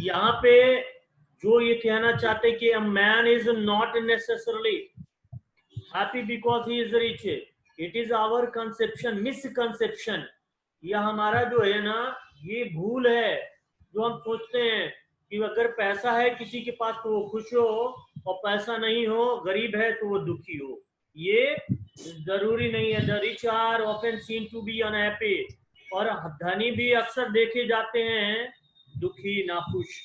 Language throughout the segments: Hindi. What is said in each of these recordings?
यहाँ पे जो ये कहना चाहते कि a man is not necessarily happy because he is rich. It is our conception, misconception. यह हमारा जो है ना, ये भूल है जो हम सोचते हैं कि अगर पैसा है किसी के पास तो वो खुश हो, और पैसा नहीं हो, गरीब है तो वो दुखी हो। ये जरूरी नहीं है। The rich are often seen to be unhappy, और धनी भी अक्सर देखे जाते हैं दुखी, नाखुश।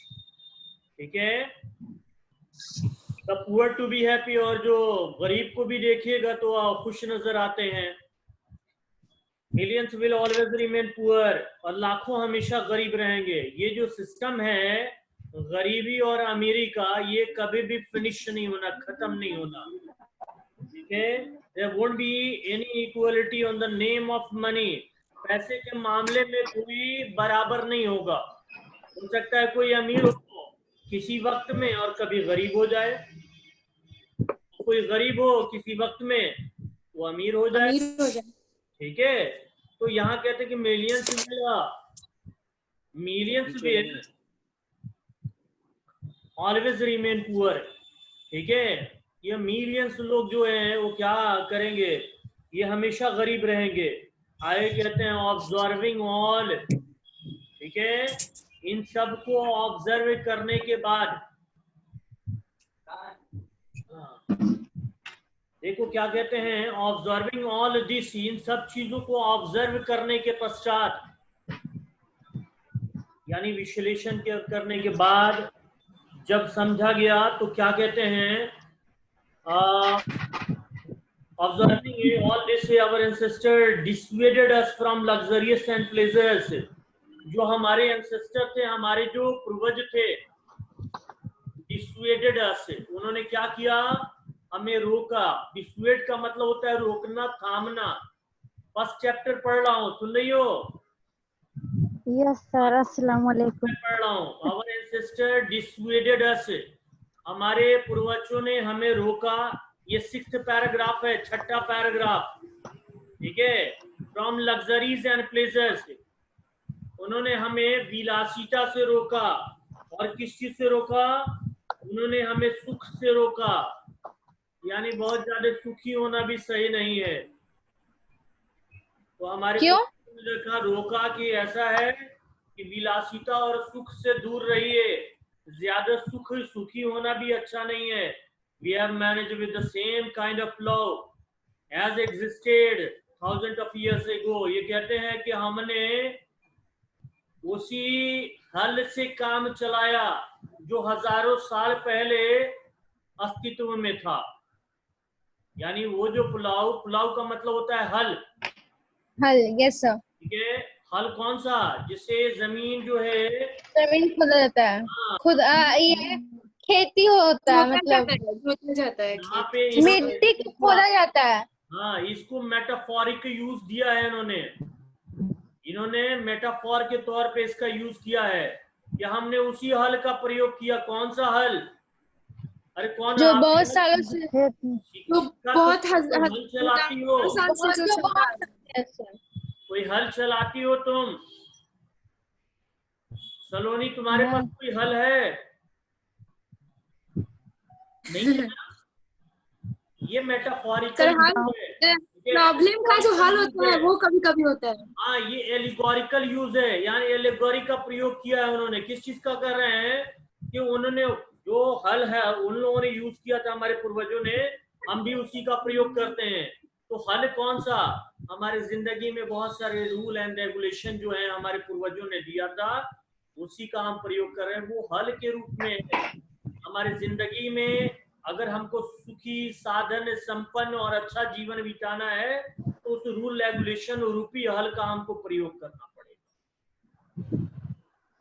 ठीक है, the poor to be happy, और जो गरीब को भी देखिएगा तो खुश नजर आते हैं। Millions will always remain poor, और लाखों हमेशा गरीब रहेंगे। ये जो सिस्टम है गरीबी और अमीरी का, ये कभी भी फिनिश नहीं होना, खत्म नहीं होना। ठीक है, there won't be any equality on the name of money. पैसे के मामले में कोई बराबर नहीं होगा। हो सकता है कोई अमीर हो किसी वक्त में और कभी गरीब हो जाए, कोई गरीब हो किसी वक्त में वो अमीर हो जाए। ठीक है, तो यहाँ कहते हैं कि millions will always remain poor. ठीक है, ये मिलियंस लोग जो हैं वो क्या करेंगे, ये हमेशा गरीब रहेंगे। आगे कहते हैं ऑब्जर्विंग ऑल। ठीक है, इन सब को ऑब्जर्व करने के बाद, देखो क्या कहते हैं, ऑब्जर्विंग ऑल दिस, इन सब चीजों को ऑब्जर्व करने के पश्चात, यानी विश्लेषण करने के बाद जब समझा गया तो क्या कहते हैं, observing all this our ancestor dissuaded us from luxurious and pleasures. जो हमारे एंसेस्टर थे, हमारे जो पूर्वज थे, डिसवेडेड अस, उन्होंने क्या किया, हमें रोका। डिसवेड का मतलब होता है रोकना, थामना। फर्स्ट चैप्टर पढ़ रहा हूँ, सुन रही हो? यस सर, अस्सलाम वालेकुम। पढ़ रहा हूँ। आवर एंसेस्टर डिसवेडेड अस, हमारे पूर्वजों ने हमें रोका। ये 6th पैराग्राफ है, 6ठा पैराग्राफ। ठीक है, फ्रॉम लग्जरीज एंड प्लेजर्स, उन्होंने हमें विलासिता से रोका। और किस चीज से रोका? उन्होंने हमें सुख से रोका, यानी बहुत ज्यादा सुखी होना भी सही नहीं है। तो हमारे देखा रोका कि ऐसा है कि विलासिता और सुख से दूर रहिए। ज्यादा सुखी होना भी अच्छा नहीं है। We have managed with the same kind of love as existed thousand of years ago. ये कहते हैं कि हमने उसी हल से काम चलाया जो हजारों साल पहले अस्तित्व में था। यानी वो जो पुलाव का मतलब होता है हल। Yes sir. ठीक है, हल कौन सा? जिससे जमीन जो है, जमीन खुदा जाता है। हाँ, खुद ये खेती होता है, मतलब जाता है मिट्टी को खोदा जाता है। हाँ, इसको मेटाफोरिक यूज दिया है इन्होंने मेटाफोर के तौर पे इसका यूज किया है कि हमने उसी हल का प्रयोग किया। कौन सा हल? अरे कौन जो बहुत सालों से, बहुत हल चलाती हो, कोई हल चलाती हो तुम? सलोनी, तुम्हारे पास कोई हल है? नहीं है। ये मेटाफोरिकल प्रॉब्लम का जो हल होता है वो कभी कभी होता है। हाँ, ये एलिगोरिकल यूज है, यानी एलिगोरी का प्रयोग किया है उन्होंने। किस चीज का कर रहे हैं कि उन्होंने जो हल है उन लोगों ने यूज किया था, हमारे पूर्वजों ने, हम भी उसी का प्रयोग करते हैं। तो हल कौन सा? हमारे जिंदगी में बहुत सारे रूल एंड रेगुलेशन जो है हमारे पूर्वजों ने दिया था, उसी का हम प्रयोग कर रहे हैं। वो हल के रूप में है हमारे जिंदगी में। अगर हमको सुखी, साधन संपन्न और अच्छा जीवन बिताना है तो उस रूल रेगुलेशन रूपी हल का हमको प्रयोग करना पड़ेगा।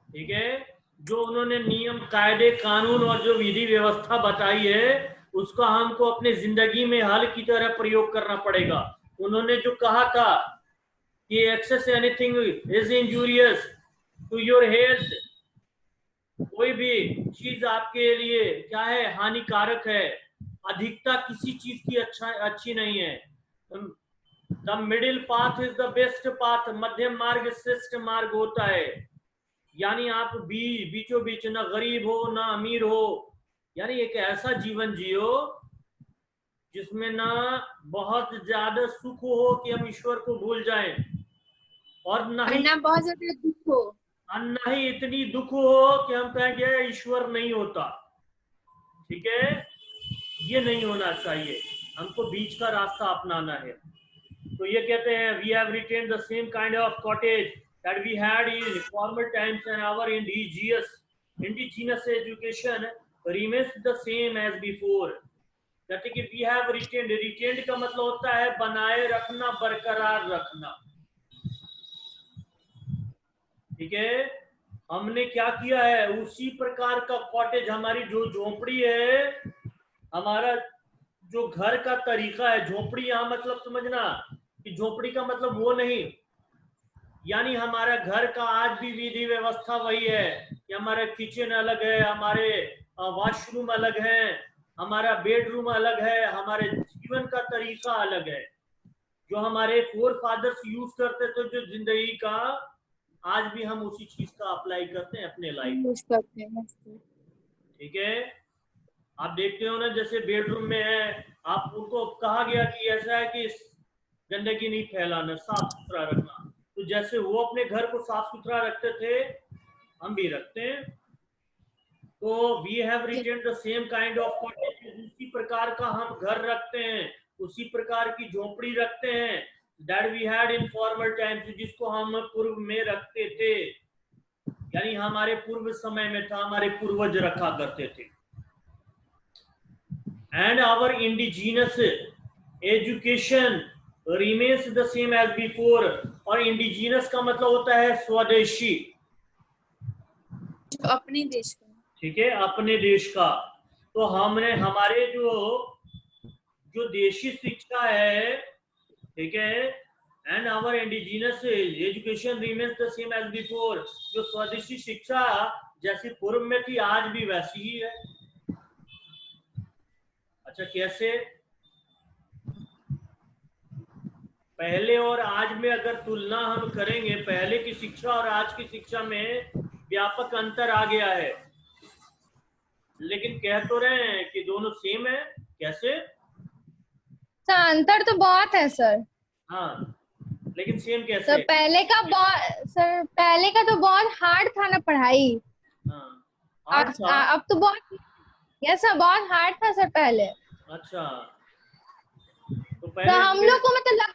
ठीक है, जो उन्होंने नियम, कायदे, कानून और जो विधि व्यवस्था बताई है उसका हमको अपने जिंदगी में हल की तरह प्रयोग करना पड़ेगा। उन्होंने जो कहा था कि excess anything is injurious to your health, कोई भी चीज आपके लिए क्या है, हानिकारक है। अधिकता किसी चीज की अच्छी नहीं है। The middle path is the best path, मध्यम मार्ग श्रेष्ठ मार्ग होता है। यानी आप बीचों बीच ना गरीब हो ना अमीर हो, यानी एक ऐसा जीवन जियो जिसमें ना बहुत ज्यादा सुख हो कि हम ईश्वर को भूल जाएं, और ना और ही ना बहुत ज्यादा दुख हो, ना ही इतनी दुख हो कि हम कहेंगे ईश्वर नहीं होता। ठीक है, ये नहीं होना चाहिए, हमको बीच का रास्ता अपनाना है। तो ये कहते हैं we have retain the same kind of cottage that we had in former times and our indigenous education remains the same as before. कहते कि वी हैव रिटेन्ड का मतलब होता है बनाए रखना, बरकरार रखना। ठीक है, हमने क्या किया है, उसी प्रकार का कॉटेज, हमारी जो झोपड़ी है, हमारा जो घर का तरीका है, झोपड़ी यहां मतलब समझना कि झोपड़ी का मतलब वो नहीं, यानी हमारा घर का आज भी विधि व्यवस्था वही है कि हमारा किचन अलग है, हमारे वॉशरूम अलग है, हमारा बेडरूम अलग है, हमारे जीवन का तरीका अलग है, जो हमारे फोर फादर्स यूज करते थे जो जिंदगी का, आज भी हम उसी चीज का अप्लाई करते हैं अपने लाइफ। यूज करते हैं। ठीक है, आप देखते हो ना जैसे बेडरूम में है, आप उनको कहा गया कि ऐसा है कि गंदगी नहीं फैलाना, साफ सुथरा रखना, तो जैसे वो अपने घर को साफ सुथरा रखते थे हम भी रखते हैं। तो we have retained the same kind of cottage, उसी प्रकार का हम घर रखते हैं, उसी प्रकार की झोपड़ी रखते हैं that we had in former times, जिसको हम पूर्व में रखते थे, यानी हमारे पूर्व समय में था, हमारे पूर्वज रखा करते थे। And our indigenous education remains the same as before, और इंडिजिनस का मतलब होता है स्वदेशी। जो अपने देश का। ठीक है, अपने देश का। तो हमने हमारे जो देशी शिक्षा है, ठीक है, and our indigenous education remains the same as before, जो स्वदेशी शिक्षा जैसी पूर्व में थी आज भी वैसी ही है। अच्छा, कैसे? पहले और आज में अगर तुलना हम करेंगे, पहले की शिक्षा और आज की शिक्षा में व्यापक अंतर आ गया है, लेकिन कह तो रहे हैं कि दोनों सेम है। कैसे? सर अंतर तो बहुत है सर। हाँ, लेकिन सेम कैसे? सर पहले का तो बहुत हार्ड था ना पढ़ाई। हाँ, हार्ड था। अब तो बहुत, यस सर, बहुत हार्ड था सर पहले। अच्छा, तो तो पहले हम लोग को मतलब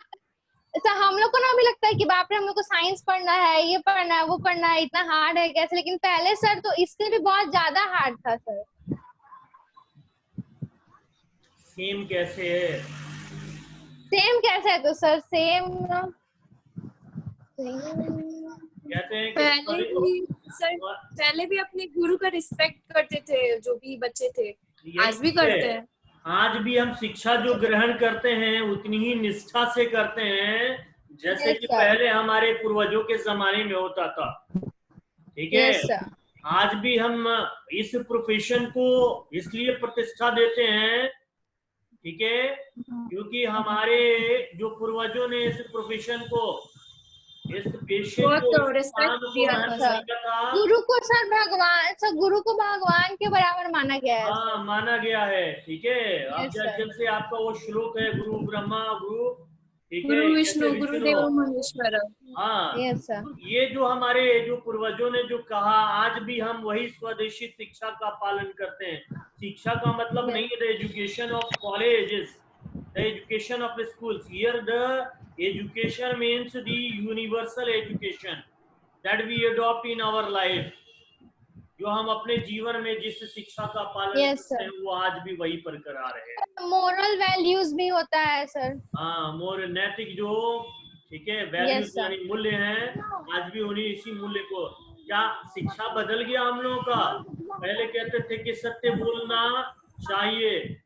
सर हम लोग को ना अभी लगता है कि बाप रे हम लोग को साइंस पढ़ना है, ये पढ़ना है, वो पढ़ना है, इतना हार्ड है कैसे, लेकिन पहले सर तो इससे भी बहुत ज्यादा हार्ड था सर। सेम कैसे है? सेम कैसे है? तो सर सेम कहते हैं कि पहले भी अपने गुरु का रिस्पेक्ट करते थे, जो भी बच्चे थे, आज भी करते हैं। आज भी हम शिक्षा जो ग्रहण करते हैं उतनी ही निष्ठा से करते हैं जैसे कि पहले हमारे पूर्वजों के जमाने में होता था। ठीक है, आज भी हम इस प्रोफेशन को इसलिए प्रतिष्ठा देते हैं, ठीक है, क्योंकि हमारे जो पूर्वजों ने इस प्रोफेशन को, इस पेशे को, रिस्पेक्ट दिया था। गुरु को सर भगवान, सर गुरु को भगवान के बराबर माना गया है। हाँ, माना गया है। ठीक है, अब जब से आपका वो श्लोक है गुरु ब्रह्मा गुरु, ठीक है, गुरु विष्णु गुरुदेव महेश्वर। हाँ, ये जो हमारे जो पूर्वजों ने जो कहा, आज भी हम वही स्वदेशी शिक्षा का पालन करते हैं। शिक्षा का मतलब नहीं है the education of colleges, the education of schools, here the education means the universal education that we adopt in our life. जो हम अपने जीवन में जिस शिक्षा का पालन करते हैं वो आज भी वही बरकरार है। मोरल वैल्यूज भी होता है सर। हाँ, मोरल, नैतिक जो, ठीक है, वैल्यूज यानी मूल्य हैं, आज भी उन्हीं इसी मूल्य को। क्या शिक्षा बदल गया हम लोगों का? पहले कहते थे कि सत्य बोलना चाहिए,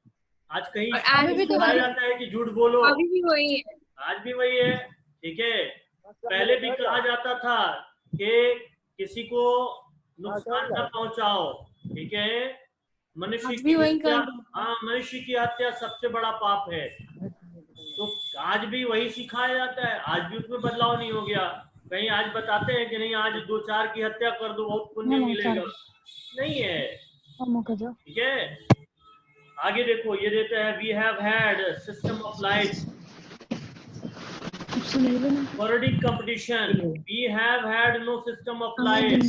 आज कहीं सिखाया जाता है कि झूठ बोलो। अभी भी वही है, आज भी वही है। ठीक है, पहले भी कहा जाता था कि किसी को नुकसान न पहुंचाओ। ठीक है, मनुष्य की हत्या, हाँ, मनुष्य की हत्या सबसे बड़ा पाप है। तो आज भी वही सिखाया जाता है, आज भी उसमें बदलाव नहीं हो गया। कहीं आज बताते हैं कि नहीं आज 2-4 की हत्या कर दो बहुत पुण्य मिलेगा, नहीं है, ठीक है। आगे देखो ये देता है we have had system of life Vedic competition, we have had no system of life,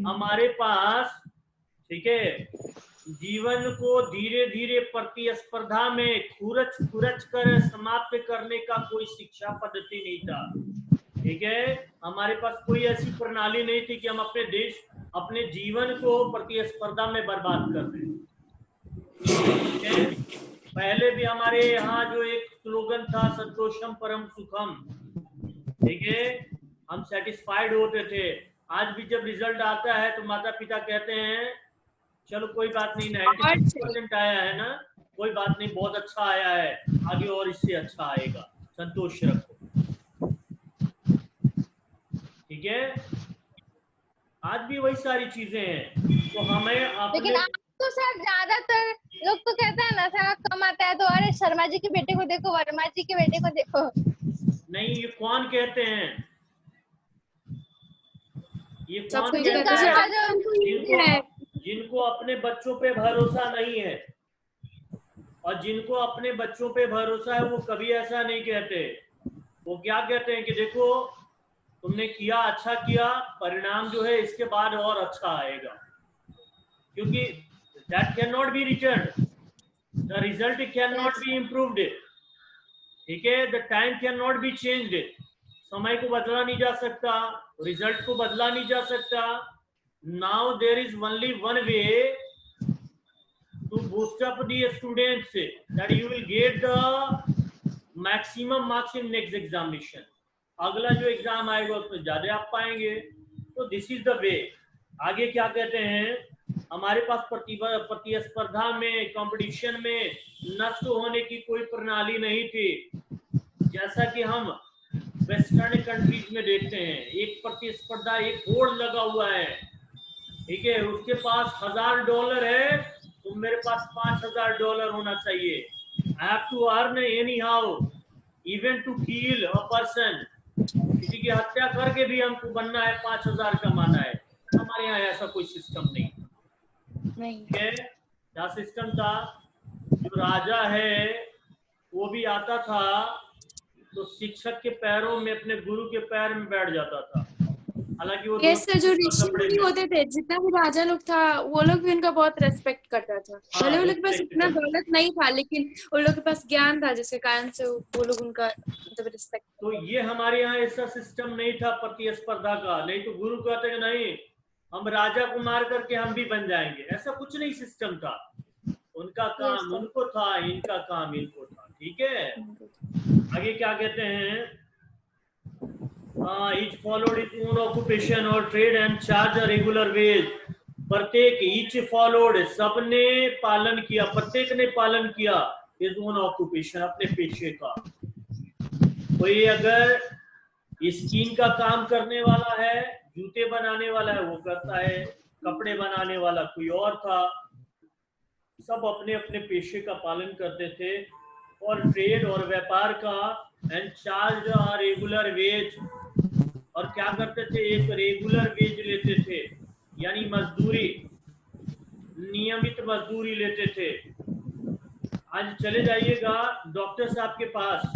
हमारे पास, ठीक है, जीवन को धीरे धीरे प्रतिस्पर्धा में खुरच कर समाप्त करने का कोई शिक्षा पद्धति नहीं था, ठीक है। हमारे पास कोई ऐसी प्रणाली नहीं थी कि हम अपने देश अपने जीवन को प्रतिस्पर्धा में बर्बाद कर दें, ठीक है। पहले भी हमारे यहाँ जो एक स्लोगन था संतोषम परम सुखम, ठीक है, हम सेटिस्फाइड होते थे। आज भी जब रिजल्ट आता है तो माता पिता कहते हैं चलो कोई बात नहीं, 96% आया है ना, कोई बात नहीं, बहुत अच्छा आया है, आगे और इससे अच्छा आएगा, संतोष रखो, ठीक है। आज भी वही सारी चीजें हैं, तो हमें अपने लेकिन आप तो सर ज्यादातर लोग तो कहते हैं ना सर कम आता है तो अरे शर्मा जी के बेटे को देखो, वर्मा जी के बेटे को देखो। नहीं, ये कौन कहते हैं, ये कौन कोई कहता कहता है? जिनको अपने बच्चों पे भरोसा नहीं है और जिनको अपने बच्चों पे भरोसा है वो कभी ऐसा नहीं कहते। वो क्या कहते हैं कि देखो तुमने किया, अच्छा किया, परिणाम जो है इसके बाद और अच्छा आएगा, क्योंकि that cannot be returned, the result cannot be improved, ठीक है, the time cannot be changed, समय को बदला नहीं जा सकता, रिजल्ट को बदला नहीं जा सकता। Now there is only one way to boost up the students that you will get the maximum marks in next examination, अगला जो एग्जाम आएगा उसमें ज्यादा आप पाएंगे, तो दिस इज द वे। आगे क्या कहते हैं, हमारे पास प्रतिस्पर्धा में, कंपटीशन में नष्ट होने की कोई प्रणाली नहीं थी, जैसा कि हम वेस्टर्न कंट्रीज में देखते हैं, एक प्रतिस्पर्धा, एक बोर्ड लगा हुआ है, ठीक है, उसके पास $1000 है तो मेरे पास $5000 होना चाहिए, I have to earn anyhow even to kill a person, किसी की हत्या करके भी हमको बनना है, 5000 कमाना है। हमारे यहाँ ऐसा कोई सिस्टम नहीं, ठीक है। क्या सिस्टम था, जो राजा है वो भी आता था तो शिक्षक के पैरों में, अपने गुरु के पैर में बैठ जाता था, हालांकि वो कैसे जो ऋषि मुनि होते थे, जितना भी राजा लोग था वो लोग भी उनका बहुत रेस्पेक्ट करता था, भले वो लोग के पास इतना दौलत नहीं था लेकिन उन लोग के पास ज्ञान था जिसके कारण से वो लोग उनका मतलब रिस्पेक्ट। तो ये हमारे यहाँ ऐसा सिस्टम नहीं था प्रतिस्पर्धा का, नहीं तो गुरु कहते हैं नहीं हम राजा को मार करके हम भी बन जाएंगे, ऐसा कुछ नहीं सिस्टम था, उनका काम उनको था, इनका काम इनको था, ठीक है। आगे क्या कहते हैं, each followed its own occupation or trade and charge a regular wage, प्रत्येक each followed, सबने पालन किया, प्रत्येक ने पालन किया his own occupation, अपने पेशे का। कोई अगर स्किन का काम करने वाला है, जूते बनाने वाला है वो करता है, कपड़े बनाने वाला कोई और था, सब अपने अपने पेशे का पालन करते थे, और ट्रेड और व्यापार का and charge a regular wage, और क्या करते थे, एक रेगुलर वेज लेते थे, यानी मजदूरी, नियमित मजदूरी लेते थे। आज चले जाइएगा डॉक्टर साहब के पास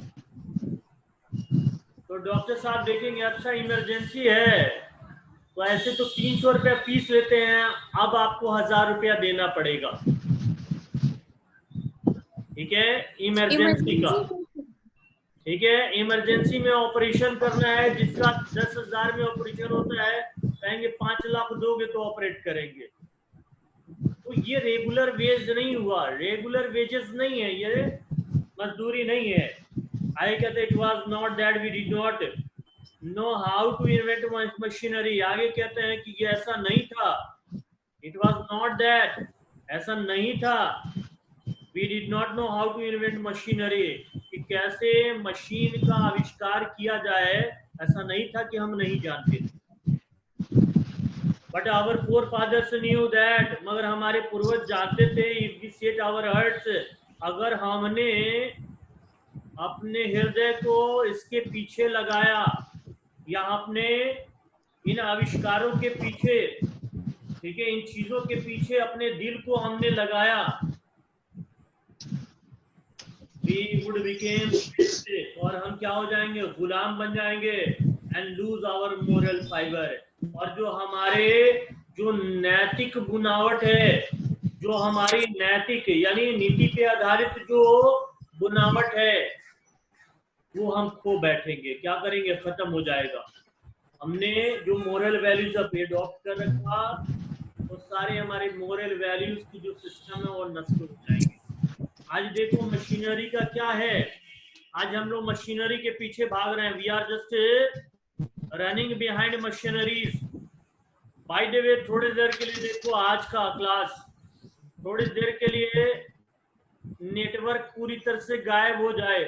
तो डॉक्टर साहब देखेंगे अच्छा इमरजेंसी है तो ऐसे तो 300 रुपया फीस लेते हैं, अब आपको 1000 रुपया देना पड़ेगा, ठीक है, इमरजेंसी का, ठीक है। इमरजेंसी में ऑपरेशन करना है, जिसका 10,000 में ऑपरेशन होता है, कहेंगे 5 लाख दोगे तो ऑपरेट करेंगे। तो ये रेगुलर वेज नहीं हुआ, रेगुलर वेजेस नहीं है, ये मजदूरी नहीं है। आगे कहते it was not that we did not know how to invent machinery, आगे कहते हैं कि ये ऐसा नहीं था, इट वाज नॉट दैट, ऐसा नहीं था, we did not know how to invent machinery, कि कैसे मशीन का आविष्कार किया जाए, ऐसा नहीं था कि हम नहीं जानते थे, but our forefathers knew that, मगर हमारे पूर्वज जानते थे, if we set our hearts, अगर हमने अपने हृदय को इसके पीछे लगाया, या अपने इन आविष्कारों के पीछे, ठीक है, इन चीजों के पीछे अपने दिल को हमने लगाया, we would become और हम क्या हो जाएंगे, गुलाम बन जाएंगे, and lose our moral fiber। और जो हमारे जो नैतिक बुनावट है, जो हमारी नैतिक यानी नीति पे आधारित जो बुनावट है, वो हम खो बैठेंगे। क्या करेंगे, खत्म हो जाएगा। हमने जो मोरल वैल्यूज अब एडॉप्ट कर रखा, वो सारे हमारे मोरल वैल्यूज की जो सिस्टम है वो नष्ट हो जाएंगे। आज देखो मशीनरी का क्या है, आज हम लोग मशीनरी के पीछे भाग रहे हैं। We are just running behind machineries. By the way, थोड़ी देर के लिए देखो आज का क्लास, थोड़ी देर के लिए नेटवर्क पूरी तरह से गायब हो जाए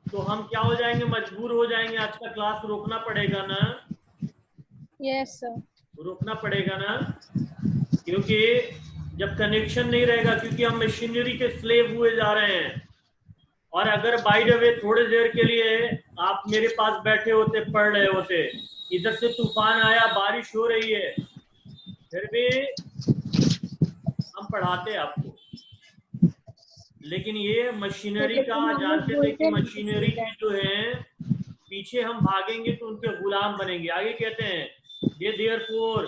तो हम क्या हो जाएंगे, मजबूर हो जाएंगे, आज का क्लास रोकना पड़ेगा ना। यस सर, रोकना पड़ेगा ना, क्योंकि जब कनेक्शन नहीं रहेगा, क्योंकि हम मशीनरी के स्लेव हुए जा रहे हैं। और अगर बाय द वे थोड़ी देर के लिए आप मेरे पास बैठे होते, पढ़ रहे होते, इधर से तूफान आया, बारिश हो रही है, फिर भी हम पढ़ाते आपको। लेकिन ये मशीनरी का जानते थे कि मशीनरी की जो है पीछे हम भागेंगे तो उनके गुलाम बनेंगे। आगे कहते हैं, they therefore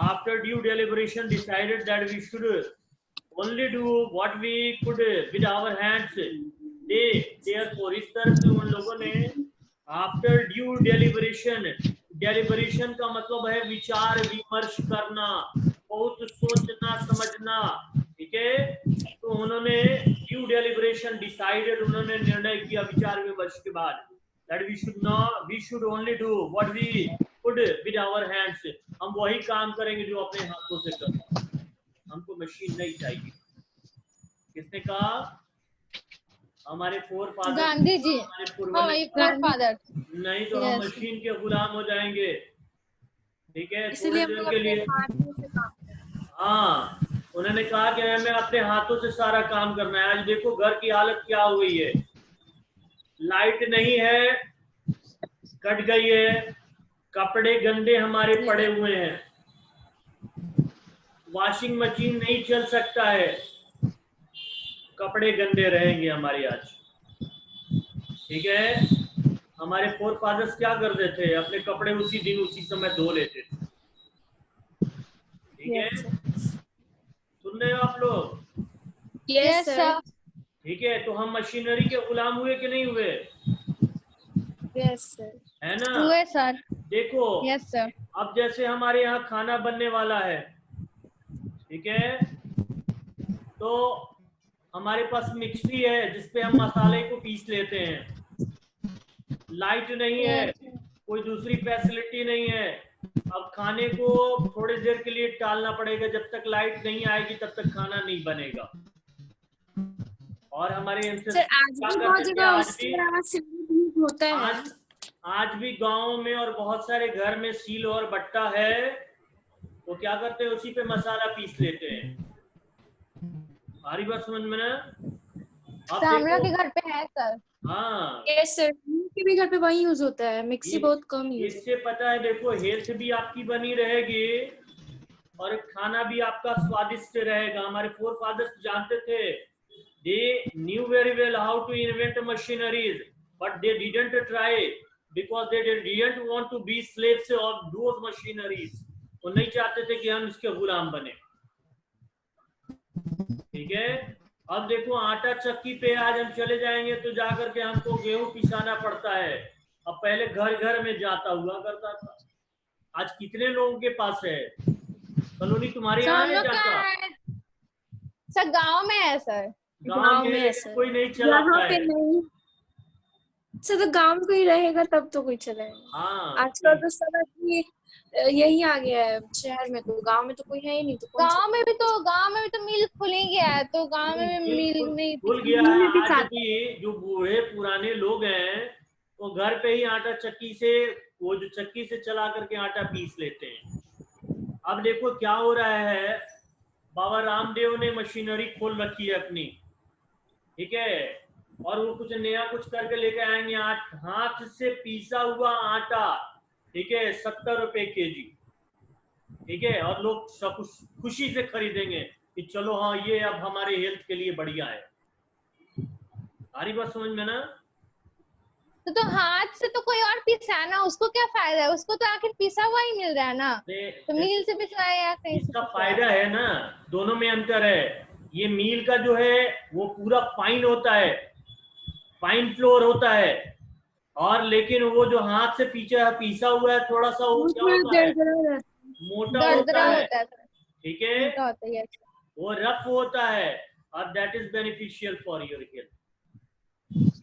after due deliberation decided that we should only do what we could with our hands। they therefore, इस तरह से उन लोगों ने after due deliberation, डेलिबरेशन का मतलब है विचार विमर्श करना, बहुत सोचना समझना, ठीक है। तो उन्होंने ड्यू डेलिबरेशन डिसाइडेड, उन्होंने निर्णय किया विचार विमर्श के बाद, that we should only do what we could with our hands। हम वही काम करेंगे जो अपने हाथों से करते, हमको मशीन नहीं चाहिए। किसने कहा, हमारे फोर फादर, गांधी जी, हमारे पूर्वज। फादर। नहीं तो हम मशीन के गुलाम हो जाएंगे, ठीक है। इसलिए हम लोग के लिए हाँ, उन्होंने कहा कि हमें अपने हाथों से सारा काम करना है। आज देखो घर की हालत क्या हो गई है, लाइट नहीं है, कट गई है, कपड़े गंदे हमारे पड़े हुए हैं, वॉशिंग मशीन नहीं चल सकता है, कपड़े गंदे रहेंगे हमारे आज, ठीक है। हमारे फोर फादर्स क्या करते थे, अपने कपड़े उसी दिन उसी समय धो लेते थे, ठीक है। सुन रहे हो आप लोग? Yes sir. ठीक है, तो हम मशीनरी के गुलाम हुए कि नहीं हुए? यस सर, है ना? हुए सर। देखो, यस सर। अब जैसे हमारे यहाँ खाना बनने वाला है, ठीक है, तो हमारे पास मिक्सी है जिसपे हम मसाले को पीस लेते हैं। लाइट नहीं है, कोई दूसरी फैसिलिटी नहीं है, अब खाने को थोड़ी देर के लिए टालना पड़ेगा, जब तक लाइट नहीं आएगी तब तक खाना नहीं बनेगा। और हमारे आज भी गाँव में और बहुत सारे घर में सील और बट्टा है, तो क्या करते हैं, उसी पे मसाला पीस लेते हैं। हमारी बात समझ में ना? हम लोग के घर पे है सर। हाँ, यस सर, के भी घर पे वही यूज होता है, मिक्सी बहुत कम यूज। इससे पता है, देखो हेल्थ भी आपकी बनी रहेगी और खाना भी आपका स्वादिष्ट रहेगा। हमारे फोर फादर्स जानते थे, they knew very well how to invent machineries, but they didn't try because they didn't want to be slaves of those machineries। वो नहीं चाहते थे कि हम इसके गुलाम बने, ठीक है। अब देखो आटा चक्की पे आज हम चले जाएंगे तो जाकर के हमको गेहूं पिसाना पड़ता है। अब पहले घर घर में जाता हुआ करता था, आज कितने लोगों के पास है? कॉलोनी तुम्हारे यहाँ है जाता? सर गांव में है सर। गांव में है सर, कोई नहीं चलाता है। सर तो गांव में कोई रहेगा तब तो कोई चलाएगा। हाँ, आजकल तो सब यही आ गया है शहर में, तो गांव में तो कोई है ही नहीं। तो गांव में भी तो मिल खुल ही गया है, तो गांव में मिल नहीं खुल गया है। आज भी जो बूढ़े पुराने लोग हैं वो घर पे ही आटा चक्की से, वो जो चक्की से चला करके आटा पीस लेते हैं। अब देखो क्या हो रहा है, बाबा रामदेव ने मशीनरी खोल रखी है अपनी, ठीक है। और वो कुछ नया कुछ करके लेके आएंगे। हाथ से पीसा हुआ आटा, ठीक है, 70 रुपए केजी, ठीक है, और लोग खुशी से खरीदेंगे कि चलो हाँ ये अब हमारे हेल्थ के लिए बढ़िया है। सारी बात समझ में ना? तो हाथ से तो कोई और पिसा है ना, उसको क्या फायदा है? उसको तो आखिर पिसा हुआ ही मिल रहा है ना, तो मील से पिसा है या कहीं से इसका पिसा फायदा है ना, दोनों में अंतर है। ये मील का जो है वो पूरा फाइन होता है, फाइन फ्लोर होता है, और लेकिन वो जो हाथ से पीसा हुआ है थोड़ा सा वो क्या होता है, मोटा दरदरा होता है, होता है, ठीक है, मोटा होता है। वो रफ होता है, और that is beneficial for your health.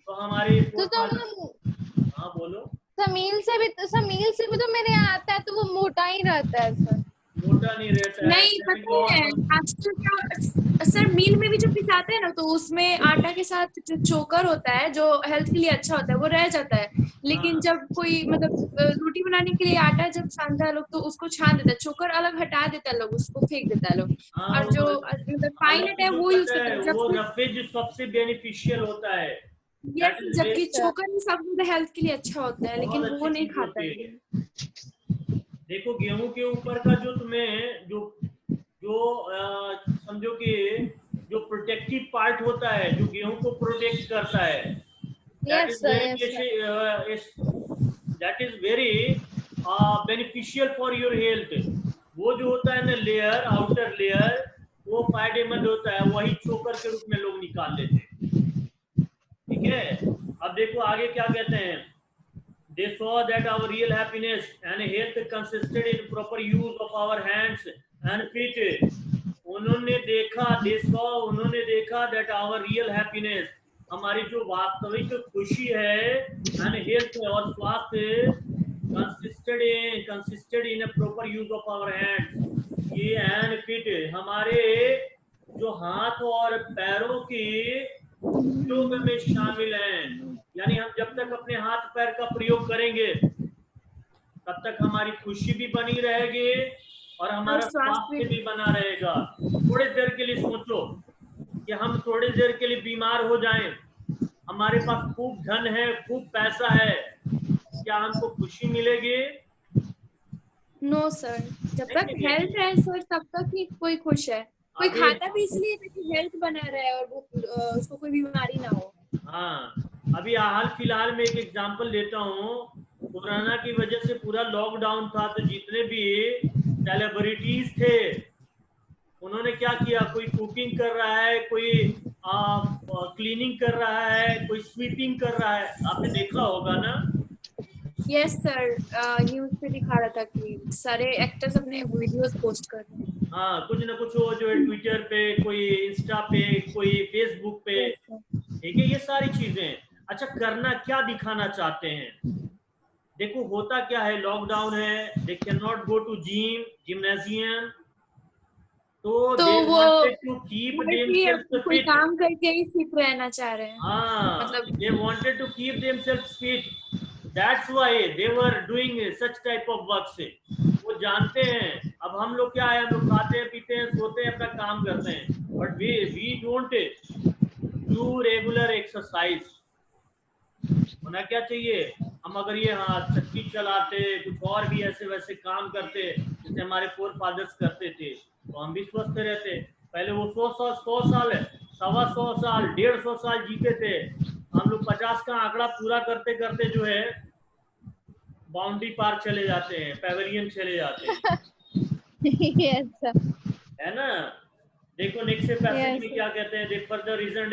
तो हमारे हाँ बोलो। समील से भी तो मेरे यहाँ आता है, तो वो मोटा ही रहता है सर। मोटा नहीं रहता है, नहीं पता है आजकल क्या सर, मील में भी जो पिसाते हैं ना, तो उसमें आटा के साथ जो चोकर होता है जो हेल्थ के लिए अच्छा होता है वो रह जाता है। लेकिन जब कोई मतलब रोटी बनाने के लिए आटा जब सानता है लोग, तो उसको छान देता है, चोकर अलग हटा देता है लोग, उसको फेंक देता है लोग, हाँ, और जो मतलब फाइन आटा है जो वो यूज पता करते है हैं। वो जबकि रफेज सबसे बेनिफिशियल होता है, दैट इज जबकि चोकर ही सब हेल्थ के लिए अच्छा होता है, बहुत लेकिन अच्छी वो नहीं चीज खाता होती है। है। देखो गेहूं के ऊपर का जो तुम्हें जो जो समझो कि जो प्रोटेक्टिव पार्ट होता है, जो गेहूं को प्रोटेक्ट करता है, that yes is sir, yes sir. Very that is very beneficial for your health. वो जो होता है ना लेयर, आउटर लेयर, वो फायदेमंद होता है, वही चोकर के रूप में लोग निकाल लेते हैं, ठीक है। अब देखो आगे क्या कहते हैं, they saw that our real happiness and health consisted in proper use of our hands and feet। उन्होंने देखा that our real happiness, हमारी जो वास्तविक खुशी है, and health और स्वास्थ्य, consisted in a proper use of our hands, ये and feet हमारे जो हाथ और पैरों की उपयोग में शामिल हैं। यानी हम जब तक अपने हाथ पैर का प्रयोग करेंगे तब तक हमारी खुशी भी बनी रहेगी और हमारा स्वास्थ्य भी बना रहेगा। थोड़ी देर के लिए सोचो कि हम थोड़ी देर के लिए बीमार हो जाएं, हमारे पास खूब धन है, खूब पैसा है, क्या हमको खुशी मिलेगी? नो सर, जब तक हेल्थ है सर तब तक ही कोई खुश है। कोई खाता भी इसलिए ताकि हेल्थ बना रहे और वो उसको कोई बीमारी ना हो। हाँ, अभी हाल फिलहाल में एक एग्जांपल देता हूँ। कोरोना की वजह से पूरा लॉकडाउन था, तो जितने भी सेलिब्रिटीज थे उन्होंने क्या किया, कोई कुकिंग कर रहा है, कोई क्लीनिंग कर रहा है, कोई स्वीपिंग कर रहा है, आपने देखा होगा ना? यस सर, न्यूज पे दिखा रहा था कि सारे एक्टर्स अपने वीडियोस पोस्ट कर रहे हैं। हाँ, कुछ ना कुछ वो जो है ट्विटर पे, कोई इंस्टा पे, कोई फेसबुक पे, ठीक है, ये सारी चीजें। अच्छा, करना क्या दिखाना चाहते हैं? देखो होता क्या है, लॉकडाउन है, they can not go to gymnasium, तो दे वो वांटेड टू कीप देमसेल्फ कोई फिट। काम करके ही फिट रहना चाह रहे हैं। हाँ, मतलब they wanted to keep themselves fit, that's why they were doing such type of work से। वो जानते हैं अब हम लोग क्या है, हम लोग खाते हैं, पीते हैं, सोते हैं, अपना काम करते हैं, but we don't do regular exercise। होना क्या चाहिए, हम अगर ये चक्की चलाते, कुछ और भी ऐसे वैसे काम करते जैसे हमारे फोर फादर्स करते थे, तो हम भी स्वस्थ रहते। पहले वो 100 साल है, 125 साल, 150 साल जीते थे, हम लोग 50 का आंकड़ा पूरा करते करते जो है बाउंड्री पार चले जाते हैं, पेवेलियन चले जाते हैं। यस सर, है ना? देखो नेक्स्ट पैसेज Yes. में क्या कहते हैं, देख further reason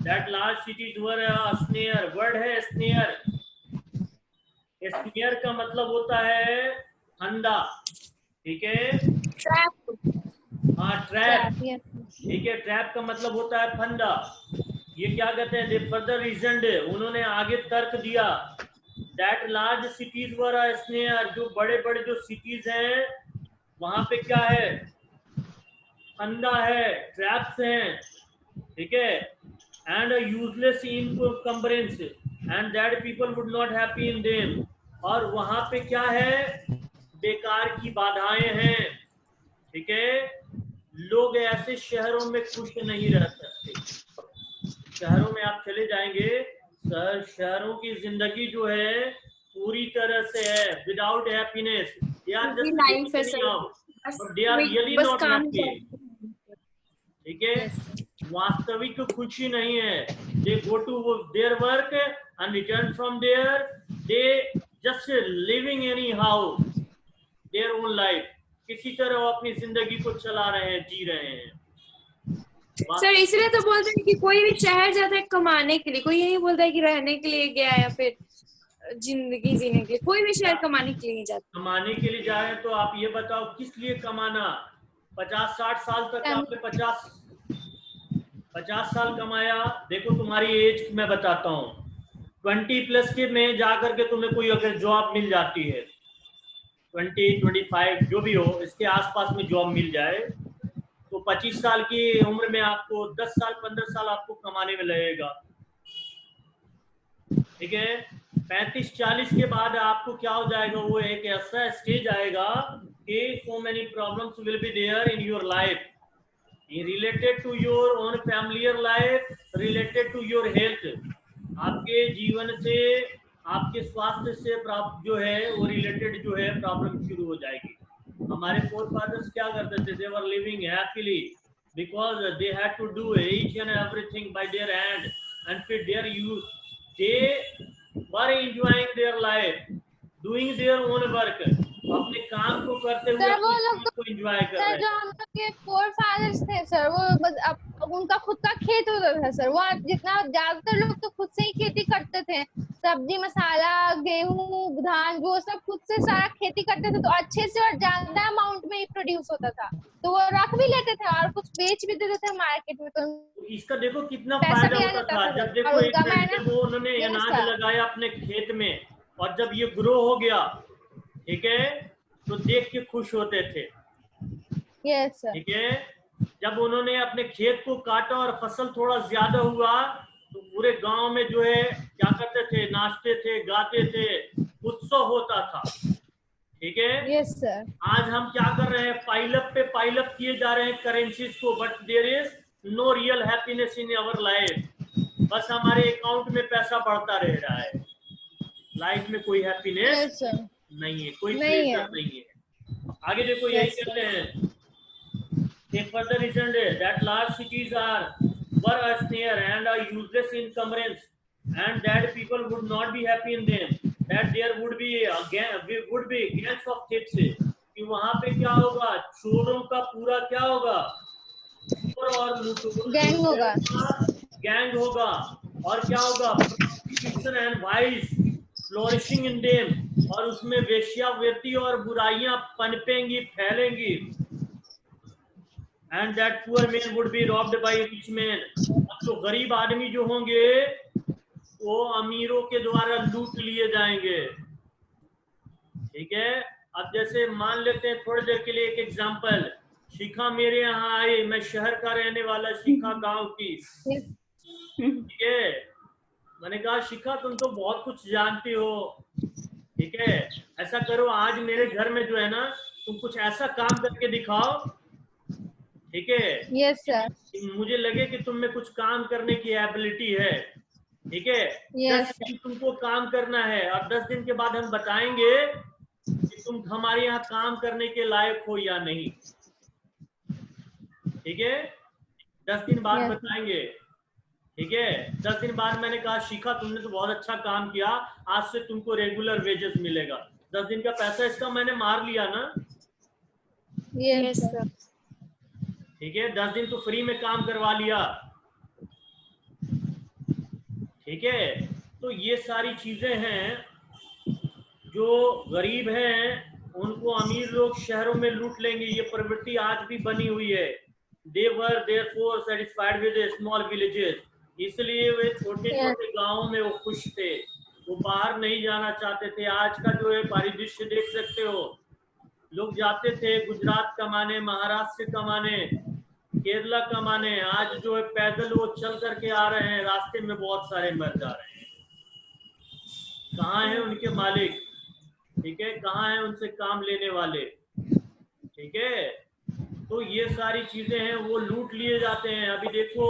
that large cities were snare, word है स्नेयर। स्नेयर का मतलब होता है फंदा, ठीक है, हाँ ट्रैप, Yes. ठीक है, ट्रैप का मतलब होता है फंदा। ये क्या कहते हैं, दे फर्दर रीजन, उन्होंने आगे तर्क दिया that large cities were snare, जो बड़े बड़े जो सिटीज हैं वहां पे क्या है, फंदा है, ट्रैप्स हैं, ठीक है, and useless encumbrance and that people would not happy in them, और वहां पे क्या है, बेकार की बाधाएं हैं, ठीक है, लोग ऐसे शहरों में खुश नहीं रह सकते। शहरों में आप चले जाएंगे, शहरों की जिंदगी जो है पूरी तरह से है विदाउट हैप्पीनेस। दे आर पूरी जस्ट लाइफ है लिविंग सर, आउट, बस बट दे आर रियली बस नॉट काम हैप्पी। करते ठीक है, हैं। वास्तविक खुशी नहीं है। They go to their work and return from there, they just living anyhow their own life, किसी तरह वो अपनी जिंदगी को चला रहे हैं, जी रहे हैं। सर इसलिए तो बोलते हैं कि कोई भी शहर जाता है कमाने के लिए, कोई ये नहीं बोलता है कि रहने के लिए गया या फिर जिंदगी जीने के लिए। कोई भी शहर कमाने के लिए नहीं जाता। कमाने के लिए जा रहे हैं तो आप ये बताओ किस लिए कमाना? 50-60 साल तक आपने 50 साल कमाया। देखो तुम्हारी एज मैं बताता हूँ, 20+ के में जाकर के तुम्हें कोई अगर जॉब मिल जाती है, 20-25 जो भी हो इसके आसपास में जॉब मिल जाए, तो 25 साल की उम्र में आपको 10 साल 15 साल आपको कमाने में लगेगा। ठीक है, 35-40 के बाद आपको क्या हो जाएगा, वो एक ऐसा स्टेज आएगा कि so many problems will be there in your life, related to your own family life, related to your health, आपके जीवन से, आपके स्वास्थ्य से प्राप्त जो है वो रिलेटेड जो है प्रॉब्लम शुरू हो जाएगी। हमारे फोर फादर्स क्या करते थे? They were living happily because they had to do each and everything by their hand and फिर their use, they were enjoying their life, doing their own work, अपने काम को करते हुए सर वो अपने लोग जीवन को एंजॉय कर सर रहे जो हैं। हम लोग के फोर फादर्स थे सर, वो बस उनका खुद का खेत होता था सर। वो जितना ज्यादातर लोग तो खुद से ही खेती करते थे, सब्जी मसाला गेहूं धान वो सब खुद से सारा खेती करते थे, तो अच्छे से और ज्यादा अमाउंट में ही प्रोड्यूस होता था, तो वो रख भी लेते थे और कुछ बेच भी देते थे मार्केट में, तो इसका देखो कितना पैसा फायदा भी आ होता जाता था। था जब सर। देखो और एक उनका मिनट, मैंने जब वो उन्होंने यस अनाज सर लगाया अपने खेत में और जब ये ग्रो हो गया, ठीक है, तो देख के खुश होते थे। यस सर ठीक है, जब उन्होंने अपने खेत को काटा और फसल थोड़ा ज्यादा हुआ, तो पूरे गांव में जो है क्या करते थे, नाचते थे, गाते थे, उत्सव होता था। ठीक है, यस सर आज हम क्या कर रहे हैं, पाइलअप पे पाइलअप किए जा रहे हैं करेंसीज को, but there is no real happiness in our life. बस हमारे अकाउंट में पैसा बढ़ता रह रहा है, लाइफ में कोई हैप्पीनेस यस सर नहीं है, कोई नहीं है। प्लेजर नहीं है। आगे देखो यही यस कहते सर हैं, a further reason is that large cities were austere and a useless encumbrance, and that people would not be happy in them, that there would be gangs of thieves, कि वहां पे क्या होगा, चोरों का पूरा क्या होगा, चोर और गैंग होगा। गैंग होगा, और क्या होगा, prostitution and vice flourishing in them, और उसमें वेश्यावृत्ति और बुराइयां पनपेंगी, फैलेंगी, and that poor man would be robbed by rich man, तो गरीब आदमी जो होंगे वो अमीरों के द्वारा लूट लिए जाएंगे। ठीक है, अब जैसे मान लेते हैं थोड़ी देर के लिए एक एग्जांपल, शिखा मेरे यहाँ आई, मैं शहर का रहने वाला, शिखा गांव की। ठीक है, मैंने कहा शिखा तुम तो बहुत कुछ जानती हो, ठीक है, ऐसा करो आज मेरे घर में जो है ना, तुम कुछ ऐसा काम करके दिखाओ, ठीक है, यस सर मुझे लगे कि तुम में कुछ काम करने की एबिलिटी है। ठीक है, 10 दिन तुमको काम करना है और 10 दिन के बाद हम बताएंगे कि तुम हमारे यहाँ काम करने के लायक हो या नहीं। ठीक है, 10 दिन बाद बताएंगे। ठीक है, 10 दिन बाद मैंने कहा शिखा तुमने तो बहुत अच्छा काम किया, आज से तुमको रेगुलर वेजेस मिलेगा। 10 दिन का पैसा इसका मैंने मार लिया ना। यस सर ठीक है, 10 दिन तो फ्री में काम करवा लिया। ठीक है, तो ये सारी चीजें हैं, जो गरीब हैं उनको अमीर लोग शहरों में लूट लेंगे, ये प्रवृत्ति आज भी बनी हुई है। They were therefore satisfied with the small villages, इसलिए वे छोटे छोटे गांवों में वो खुश थे, वो बाहर नहीं जाना चाहते थे। आज का जो है परिदृश्य देख सकते हो, लोग जाते थे गुजरात कमाने, महाराष्ट्र कमाने, केरला कमाने, आज जो है पैदल वो चल करके आ रहे हैं, रास्ते में बहुत सारे मर जा रहे हैं। कहाँ है उनके मालिक? ठीक है, कहाँ है उनसे काम लेने वाले? ठीक है, तो ये सारी चीजें हैं, वो लूट लिए जाते हैं। अभी देखो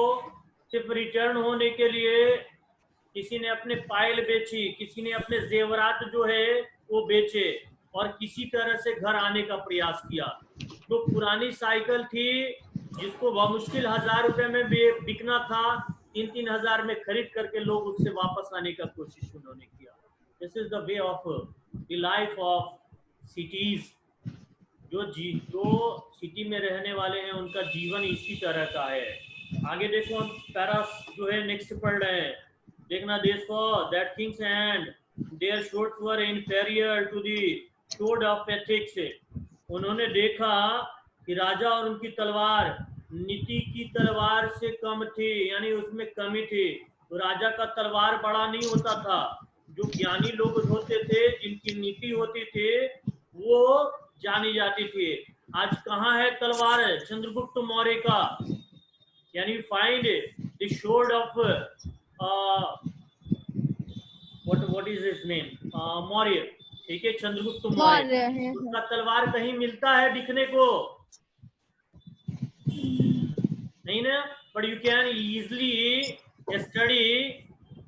सिर्फ रिटर्न होने के लिए किसी ने अपने पायल बेची, किसी ने अपने जेवरात जो है वो बेचे और किसी तरह से घर आने का प्रयास किया। तो पुरानी साइकिल थी जिसको बमुश्किल 1000 रुपए में बिकना था, 3-3 हजार में खरीद करके लोग उससे वापस आने का कोशिश उन्होंने किया। This is the way of the life of cities. जो सिटी में रहने वाले हैं उनका जीवन इसी तरह का है। आगे देखो, हम पैरा जो है नेक्स्ट पढ़ रहे हैं। देखना, this for that things and their sorts were inferior to the sort of ethics. उन्होंने देखा कि राजा और उनकी तलवार नीति की तलवार से कम थी, यानी उसमें कमी थी। तो राजा का तलवार बड़ा नहीं होता था। जो ज्ञानी लोग होते थे, जिनकी नीति होती थी, वो जानी जाती थी। आज कहाँ है तलवार चंद्रगुप्त मौर्य का? यानी find the sort of what is his name, Maurya. ठीक है, चंद्रगुप्त मौर्य, उसका तलवार कहीं मिलता है दिखने को? नहीं ना। But you can easily study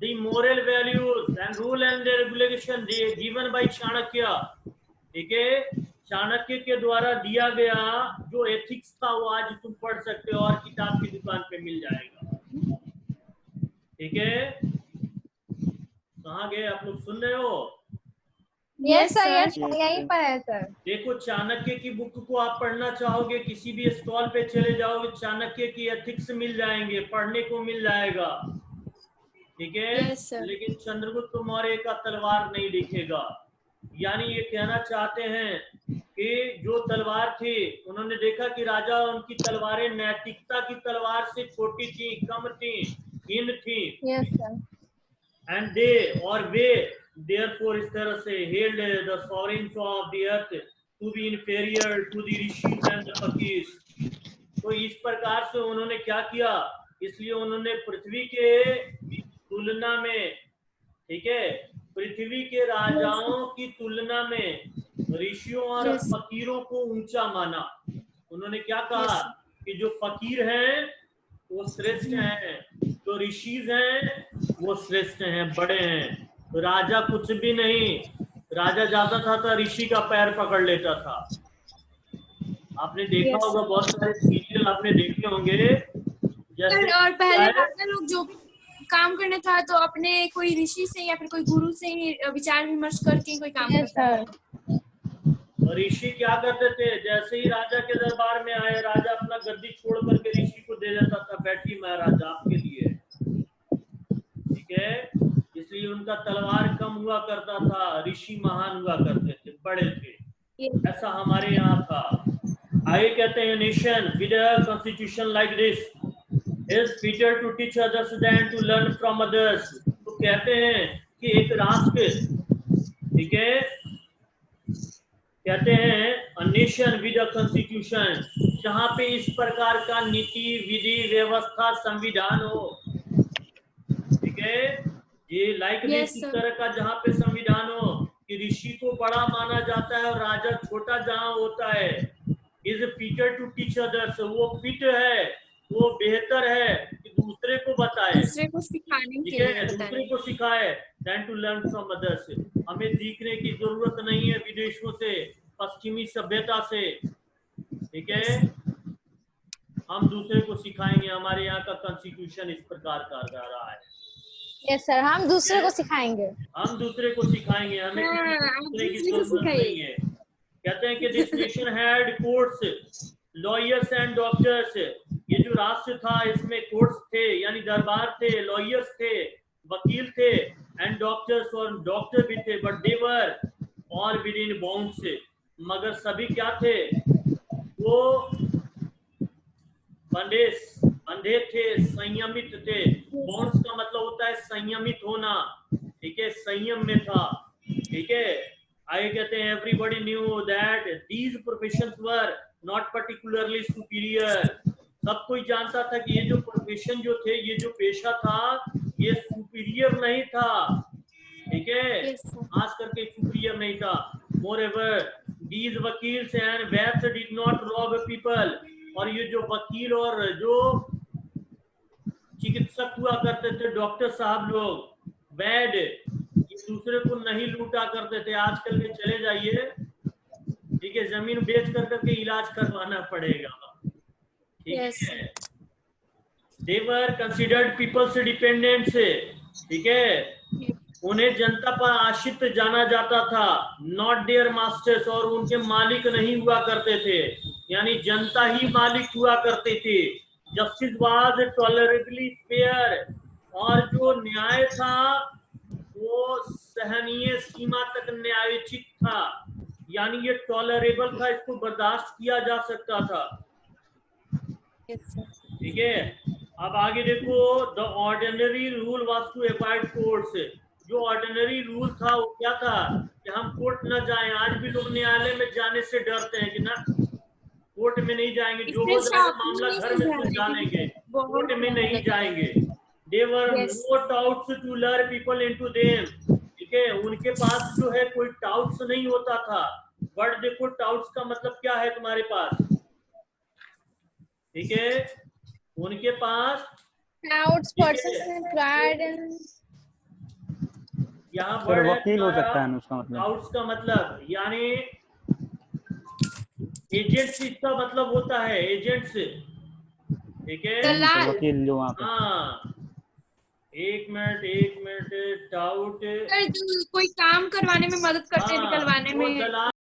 the moral values and rule and regulation given by Chanakya. ठीक है, चाणक्य के द्वारा दिया गया जो एथिक्स था वो आज तुम पढ़ सकते हो और किताब की दुकान पे मिल जाएगा। ठीक है, कहाँ गए आप लोग? सुन रहे हो? यस सर, यहीं पर है सर। देखो, चाणक्य की बुक को आप पढ़ना चाहोगे, किसी भी स्टॉल पे चले जाओगे, चाणक्य की एथिक्स मिल जाएंगे, पढ़ने को मिल जाएगा। ठीक है, लेकिन चंद्रगुप्त मौर्य का तलवार नहीं दिखेगा। यानी ये कहना चाहते हैं कि जो तलवार थी, उन्होंने देखा कि राजा और उनकी तलवारें नैतिकता की तलवार से छोटी थी, कम थी, हीन थी। एंड वे therefore इस तरह से held the sovereigns of the earth to be inferior to the rishis and the fakirs। तो इस प्रकार से उन्होंने क्या किया? इसलिए उन्होंने पृथ्वी के तुलना में, ठीक है, पृथ्वी के राजाओं की तुलना में ऋषियों और फकीरों को ऊंचा माना। उन्होंने क्या कहा कि जो फकीर हैं वो श्रेष्ठ हैं, जो ऋषिज हैं वो श्रेष्ठ हैं, बड़े हैं। तो राजा कुछ भी नहीं, राजा जाता था तो ऋषि का पैर पकड़ लेता था। आपने देखा होगा, बहुत सारे सीरियल आपने देखे होंगे। जैसे और पहले राजा लोग जो भी काम करने था तो अपने कोई ऋषि से या फिर कोई गुरु से ही विचार विमर्श करके कोई काम करता था। और ऋषि क्या करते थे? जैसे ही राजा के दरबार में आए, राजा अपना गद्दी छोड़ करके ऋषि को दे देता था, बैठिए महाराजा आपके लिए। ठीक है, इसलिए उनका तलवार कम हुआ करता था, ऋषि महान हुआ करते थे, बड़े थे। ऐसा हमारे यहाँ था। आगे कहते हैं, nation with a constitution like this is fitter to teach others than to learn from others। तो कहते हैं कि एक राष्ट्र, ठीक है, कहते हैं a nation with a constitution, जहाँ पे इस प्रकार का नीति, विधि, व्यवस्था, संविधान हो। ठीक है, ये लाइक दिस इस तरह का जहाँ पे संविधान हो कि ऋषि को बड़ा माना जाता है और राजा छोटा जहाँ होता है। is fitter to teach others, वो फिट है, वो बेहतर है कि दूसरे को बताए, दूसरे को सिखाने के लिए, दूसरे को सिखाए, than to learn from others। हमें सीखने की जरूरत नहीं है विदेशों से, पश्चिमी सभ्यता से। ठीक है, हम दूसरे को सिखाएंगे। हमारे यहाँ का कॉन्स्टिट्यूशन इस प्रकार का रहा है। यस सर, हम दूसरे को सिखाएंगे, हम दूसरे को सिखाएंगे, हमें दूसरे की जरूरत नहीं है। कहते हैं कि this nation had courts, lawyers and doctors. ये जो राष्ट्र था इसमें कोर्ट्स थे, यानी दरबार थे, लॉयर्स थे, वकील थे, एंड डॉक्टर्स, और डॉक्टर भी थे। But they were all with in bounds, मगर सभी क्या थे? वो बंधे थे, संयमित थे। बाउंड्स का मतलब होता है संयमित होना। ठीक है, संयम में था। ठीक है, आगे कहते हैं, everybody knew that these professions were not particularly superior. सब कोई जानता था कि ये जो प्रोफेशन जो थे, ये जो पेशा था, ये सुपीरियर नहीं था। ठीक है, खास करके सुपीरियर नहीं था। मोreover these वकील्स एंड वैप्स डिड नॉट रॉब पीपल। और ये जो वकील और जो चिकित्सक हुआ करते थे, डॉक्टर साहब लोग, वैद, ये दूसरे को नहीं लूटा करते थे। आजकल के चले जाइए, ठीक है, जमीन बेच कर करके इलाज करवाना पड़ेगा, ठीक है। दे वर कंसिडर्ड पीपल्स डिपेंडेंट्स, ठीक है, उन्हें जनता पर आश्रित जाना जाता था, नॉट देयर मास्टर्स, और उनके मालिक नहीं हुआ करते थे, यानी जनता ही मालिक हुआ करती थी। जस्टिस वाज टॉलरेबली फेयर, और जो न्याय था वो सहनीय सीमा तक न्यायोचित था, यानी ये टॉलरेबल था, इसको बर्दाश्त किया जा सकता था, ठीक है। अब आगे देखो, the ordinary rule was to avoid courts, जो ऑर्डिनरी रूल था वो क्या था कि हम कोर्ट न जाएं। आज भी लोग न्यायालय में जाने से डरते हैं कि ना कोर्ट में नहीं जाएंगे, जो हो जाएगा मामला घर में सुलझा लेंगे, कोर्ट में नहीं जाएंगे। दे वर नो डाउट्स टू लर पीपल इनटू देम, ठीक है, उनके पास जो है कोई डाउट्स नहीं होता था। बट देखो डाउट्स का मतलब क्या है तुम्हारे पास, ठीक है, उनके पास डाउट्स पर्सन प्राइड एंड यहाँ सर वकील हो सकता है उसका मतलब, डाउट्स का मतलब यानी एजेंट्स, इसका मतलब होता है एजेंट्स, ठीक है, वकील जो वहाँ पे। हाँ, एक मिनट, डाउट, कोई काम करवाने में मदद करते हैं, निकलवाने में, दलाल